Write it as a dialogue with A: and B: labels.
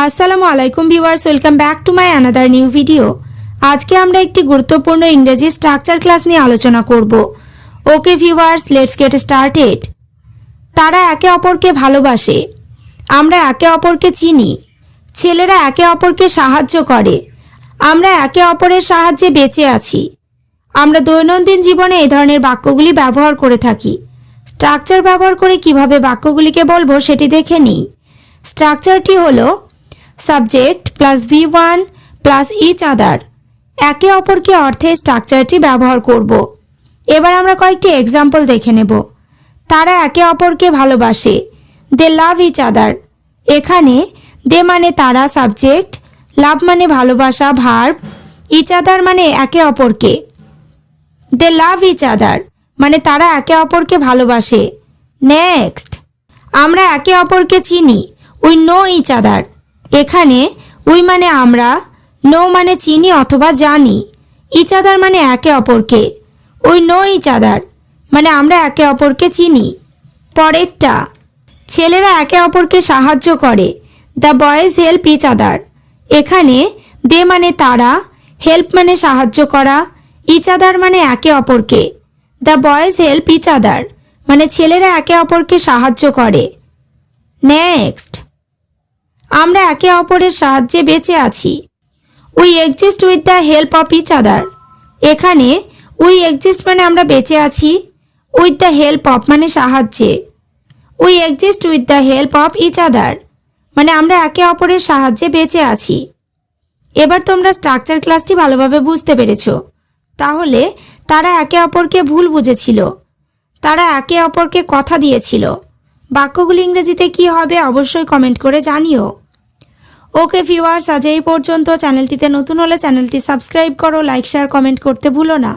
A: আসসালামু আলাইকুম viewers, welcome back to my another new video. আজকে আমরা একটি গুরুত্বপূর্ণ ইংরেজি স্ট্রাকচার ক্লাস নিয়ে আলোচনা করব। Okay viewers, let's get started. তারা একে অপরকে ভালোবাসে। আমরা একে অপরকে চিনি। ছেলেরা একে অপরকে সাহায্য করে। আমরা একে অপরের সাহায্যে বেঁচে আছি। আমরা দৈনন্দিন জীবনে এই ধরনের বাক্যগুলি ব্যবহার করে থাকি। স্ট্রাকচার ব্যবহার করে কিভাবে বাক্যগুলিকে বলবো সেটি দেখে নিই। স্ট্রাকচারটি হলো subject plus V1 plus each other. একে অপরকে অর্থে স্ট্রাকচারটি ব্যবহার করব। এবার আমরা কয়েকটি এক্সাম্পল দেখে নেব। তারা একে অপরকে ভালোবাসে। দে লাভ ইচ আদার। এখানে দে মানে তারা সাবজেক্ট, লাভ মানে ভালোবাসা ভার্ব, ইচ আদার মানে একে অপরকে। দে লাভ ইচ আদার মানে তারা একে অপরকে ভালোবাসে। নেক্সট, আমরা একে অপরকে চিনি। We know each other. এখানে উই মানে আমরা, নো মানে চিনি অথবা জানি, ইচ আদার মানে একে অপরকে। উই নো ইচ আদার মানে আমরা একে অপরকে চিনি। পরেরটা, ছেলেরা একে অপরকে সাহায্য করে। The boys help each other. এখানে দে মানে তারা, হেল্প মানে সাহায্য করা, ইচ আদার মানে একে অপরকে। The boys help each other মানে ছেলেরা একে অপরকে সাহায্য করে। নেক্সট, আমরা একে অপরের সাহায্যে বেঁচে আছি। We exist with the help of each other. এখানে উই এক্সিস্ট মানে আমরা বেঁচে আছি, উইথ দ্য হেল্প অফ মানে সাহায্যে। We exist with the help of each other মানে আমরা একে অপরের সাহায্যে বেঁচে আছি। এবার তোমরা স্ট্রাকচার ক্লাসটি ভালোভাবে বুঝতে পেরেছো। তাহলে তারা একে অপরকে ভুল বুঝেছিল। তারা একে অপরকে কথা দিয়েছিল। বাক্যগুলি ইংরেজিতে কি হবে অবশ্যই কমেন্ট করে জানিও। ওকে ভিউয়ার্স, আজ এই পর্যন্ত। চ্যানেলটিতে নতুন হলে চ্যানেলটি সাবস্ক্রাইব করো, লাইক শেয়ার কমেন্ট করতে ভুলো না।